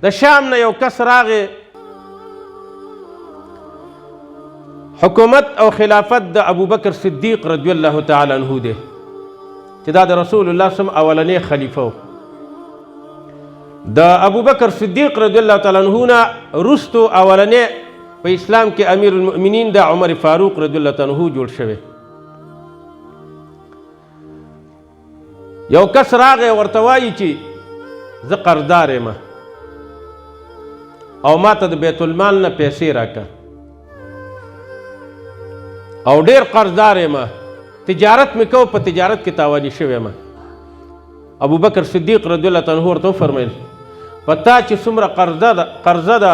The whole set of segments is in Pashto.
د شام نه یو کس راغی، حکومت او خلافت د ابوبکر صدیق رضی الله تعالی عنه دی چې دا د رسول الله صلی الله علیه وسلم اولنی خلیفه و. د ابوبکر صدیق رضی الله تعالی عنه نه وروستو اولنی په اسلام کې امیر المؤمنین د عمر فاروق رضی الله تعالی عنه جوړ شوی. یو کس راغی ورته وایي چې زه قرضدار یم او ما ته د بیت المال نه پیسې راکړه او ډېر قرضدار یم، تجارت مې کو، په تجارت کې تاواني شوی یم. ابوبکر صدیق رضی الله تعالی عنه ورته وفرمیل په تا چې څومره قرضه ده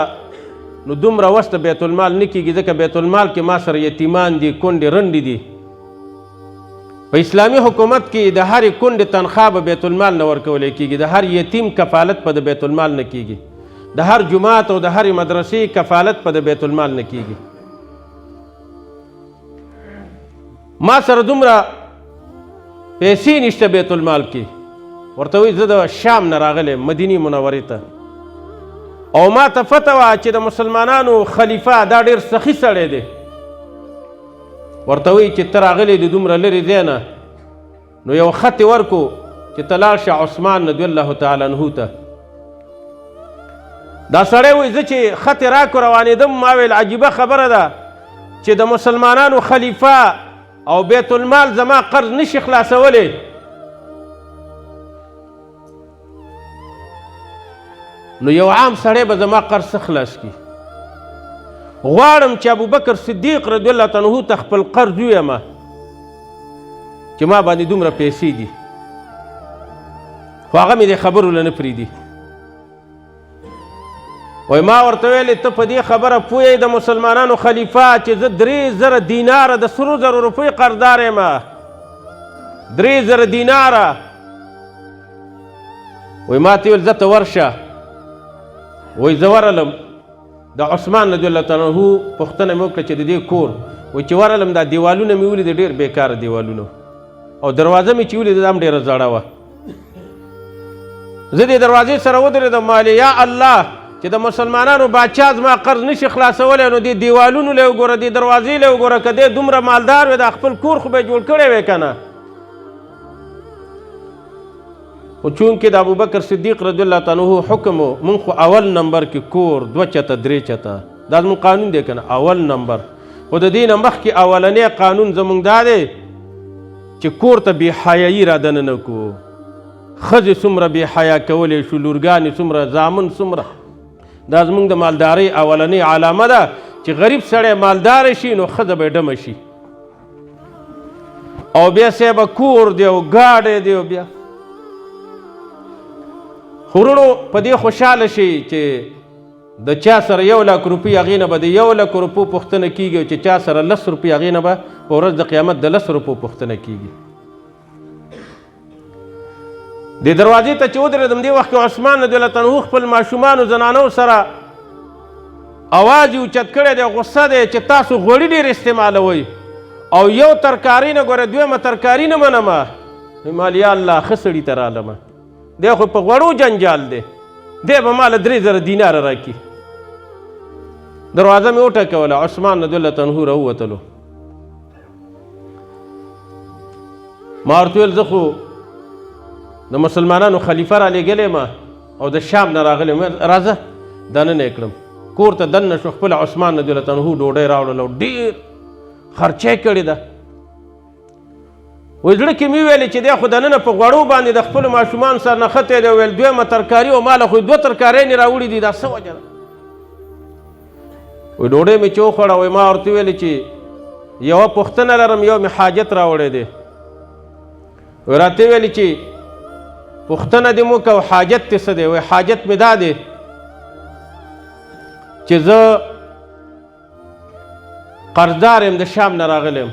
نو دومره وس د بیت المال نه کېږي، ځکه بیت المال کې ما سره یتیمان دي، کونډې رنډې دي. په اسلامي حکومت کې د هرې کونډې تنخواه به بیت المال نه ورکولی کېږي، د هر یتیم کفالت په د بیت المال نه کېږي، د هر جماعت او د هرې مدرسې کفالت په د بیت المال نه کېږي. ما سره دومره پیسې نشته بیت المال کې. ورته وایي زه د شام نه راغلی مدینې منورې ته او ما ته پته وه چې د مسلمانانو خلیفه دا ډېر سخي سړی دی. ورته وایي چې ته راغلی د دومره لرې ځای نه نو یو خط یې ورکو چې ته لاړ شه عثمان رضی الله تعالی عنه ته. دا سړی وایي زه چې خط یې راکو روانېدم ما ویل عجیبه خبره ده چې د مسلمانانو خلیفه او بیت المال زما قرض نشي خلاصولی. نو یو عام سړی به زما قرض څه خلاص کړي؟ غواړم چې ابوبکر صدیق رضی الله تعالی عنه ته خپل قرض ووایم چې ما باندې دومره پیسې دي، خو هغه مې دې خبرو له نه پرېږدي. وایي ما ورته ویلې ته په دې خبره پوه یې د مسلمانانو خلیفه چې زه 3000 دیناره د 100,000 روپۍ قرضدار یم، 3000 دیناره. وایي ما ته ویل زه ته ورشه. وایي زه ورغلم د عثمان رضی الله تعالی عنه پوښتنه مې وکړه چې د دې کور، وایي چې ورغلم دا دیوالونه مې ولیدې ډېر بېکاره دیوالونه او دروازه مې چې ولیدې دا هم ډېره زړه وه. زه دې دروازې سره ودرېدم ما یا الله چې د مسلمانانو باچا زما قرض نشي خلاصولی نو دې دیوالونو له وګوره، دې دروازې له وګوره، که دی دومره مالدار وی دا خپل کور خو به یې جوړ کړی وی که نه. خو چونکې د ابوبکر صدیق رضی الله تعالی عنه حکم و مونږ خو اول نمبر کې کور 2 چته 3 چته دا زموږ قانون دی که نه اول نمبر. خو د دې نه مخکې اولنی قانون زموږ دا دی چې کور ته بې حیایي را دننه کړو. ښځې څومره بې حیا کولی شو، لورګانې څومره، زامن څومره. دا زموږ د مالدارۍ اولنۍ علامه ده چې غریب سړی مالداره شي نو ښځه به یې ډمه شي او بیا صاحبه کور دی او ګاډی دی او بیا خورونو په دې خوشحاله شي چې د چا سره 1,00,000 روپۍ هغې نه به د 1,00,000 روپو پوښتنه کېږي او چې چا سره 10 روپۍ هغې نه به په ورځ د قیامت د 10 روپو پوښتنه کېږي. د دروازې ته چې ودرېدم دې وخت کې عثمان رضی الله تعالی عنه خپل ماشومانو زنانو سره اواز یې اوچت کړی دی، غصه دی چې تاسو غوړي ډېر استعمالوئ او یو ترکاري نه ګوره دویمه ترکاري نه منمه. ویل یا الله ښه سړي ته رالمه، دی خو په غوړو جنجال دی، دی به ما له 3,000 دیناره راکړي. دروازه مې وټکوله، عثمان رضی الله تعالی عنه راووتلو. ما ورته ویل زه خو د مسلمانانو خلیفه را لېږلی یم او د شام نه راغلی یم، راځه دننه یې کړم. کور ته دننه شو، خپله عثمان رضی الله تعالی عنه ډوډۍ راوړله او ډېر خرچه یې کړې ده. وایي زړه کې مې ویلې چې دی خو دننه په غوړو باندې د خپلو ماشومانو سره نښتی دی. ویل دویمه ترکاري او ما له خو 2 ترکارۍ راوړي دي، دا څه وجه ده؟ وایي ډوډۍ مې چې وخوړه وایي ما ورته ویلې چې یوه پوښتنه لرم، یو مې حاجت راوړی دی. وایي راته ویلې چې پوښتنه دې مو وکړه او حاجت دې څه دی؟ وایي حاجت مې دا دی چې زه قرضدار یم، د شام نه راغلی یم.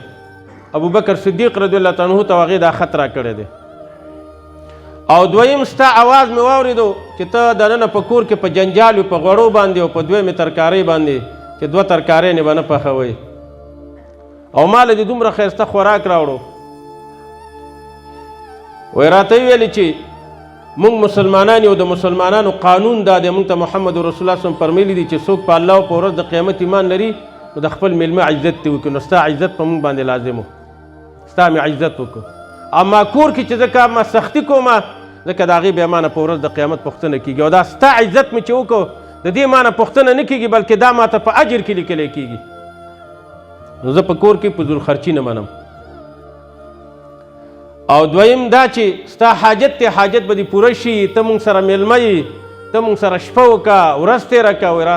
ابوبکر صدیق رضی الله تعالی عنه ته هغې دا خط را کړی دی. او دویم ستا اواز مې واورېدو چې ته دننه په کور کې په جنجال وي، په غوړو باندې او په دویمې ترکارۍ باندې چې 2 ترکارۍ نه به نه پخوئ او ما له دې دومره ښایسته خوراک راوړو. وایي راته یې ویلې چې مونږ مسلمانان یو، د مسلمانانو قانون دا دی، مونږ ته محمد رسول الله صلی الله علیه وسلم فرمیلی دي چې څوک په الله او په ورځ د قیامت ایمان لري نو د خپل میلمه عزت دې وکړي. نو ستا عزت په مونږ باندې لازم و، ستا مې عزت وکړو. اما کور کې چې ځکه ما سختي کومه ځکه د هغې بیا ما نه په ورځ د قیامت پوښتنه کېږي، او دا ستا عزت مې چې وکړو د دې ما نه پوښتنه نه کېږي بلکې دا ما ته په اجر کې لیکلی کېږي. نو زه په کور کې فضول خرچي نه منم. او دویم دا چې ستا حاجت دی، حاجت به دې پوره شي، ته مونږ سره میلمه یې، ته مونږ سره شپه وکړه، ورځ تېره کړه.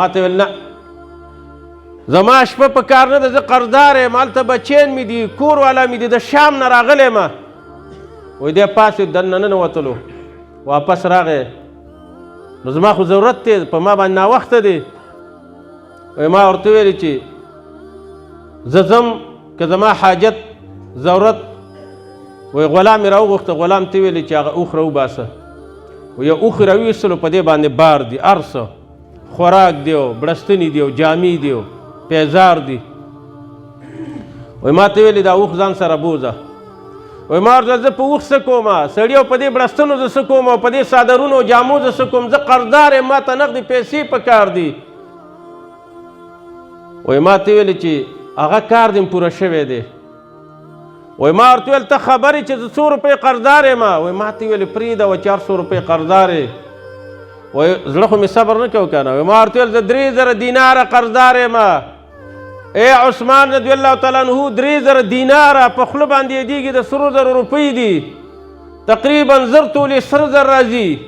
ما ته ویل نه، زما شپه په کار نه ده، زه قرضدار یم، هلته بچیان مې دي، کور والا مې دي، د شام نه راغلی یم. وایي دی پاسې دننه ننوتلو، واپس راغی. نو زما خو ضرورت دی، په ما باندې ناوخته دی. وایي ما ورته ویلې چې زه ځم که زما حاجت ضرورت. وایي غلام یې راوغوښته، غلام ته ویلې چې هغه اوښ راوباسه. وایي اوښ یې راویستلو، په دې باندې بار دي، هر څه خوراک دی او بړستنې دي او جامې دي او پیزار دي. وایي ما ته ویلې دا اوښ ځان سره بوځه. وایي ما ورته زه په اوښ څه کومه سړي، او په دې بړستنو زه څه کوم، او په دې څادرونو او جامو زه څه کوم، زه قرضدار یم، ما ته نغدې پیسې په کار دي. وایي ما ته ویلې چې هغه کار دې پوره شوی دی. وایي ما ورته ویل ته خبر یې چې زه 100 روپۍ قرضدار یم. وایي ما ته ویلې پرېږده و 400 روپۍ قرضدار یې. وایي زړه خو مې صبر نه کوي که نه. وایي ما ورته ویل زه 3000 دیناره قرضدار یم. ای عثمان رضی الله تعالی عنه 3000 دیناره په خوله باندې یادېږي، د 100,000 روپۍ دي، تقریبا 1000 تولې 100,000 راځي.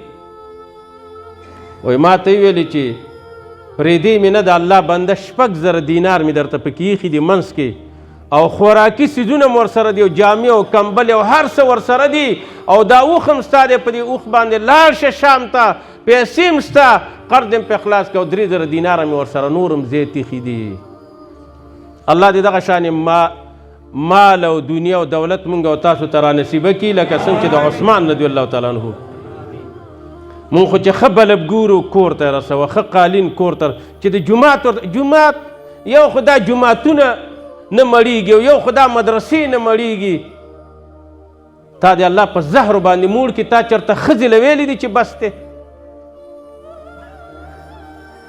وایي ما ته یې ویلې چې پرېږدې مې نه، د الله بنده 6,000 دینار مې درته پکې ایښي دي منځ کې، او خوراکي څیزونه مو ورسره دي، او جامې او کمبل او هر څه ورسره دي، او دا اوښ هم ستا دی، په دې اوښ باندې لاړ شه شام ته، پیسې هم ستا، قرض هم پې خلاص کړه، او 3000 دیناره مې ورسره نور هم زیات ایښي دي. الله دې دغه شانې مال او دنیا او دولت مونږ او تاسو ته رانصیبه کړي لکه څنګه چې د عثمان رضی الله تعالی عنه. مونږ خو چې ښه بلب ګورو کور ته رسوه، ښه قالین کور ته، چې د جومات یو خو دا جوماتونه نه مړیږي، او یو خو دا مدرسې نه مړیږي. تا د الله په زهرو باندې موړ کړي، تا چېرته ښځې له ویلي دي چې بس دی؟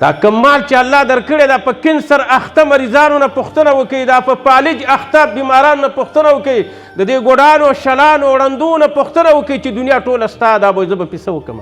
دا کمال چې الله درکړی دا په کینسر اخته مریضانو نه پوښتنه وکړئ، دا په فالج اخته بیمارانو نه پوښتنه وکړئ، د دې ګوډانو شلانو ړندو نه پوښتنه وکړئ چې دنیا ټوله ستا دا به زه به پې څه وکړم.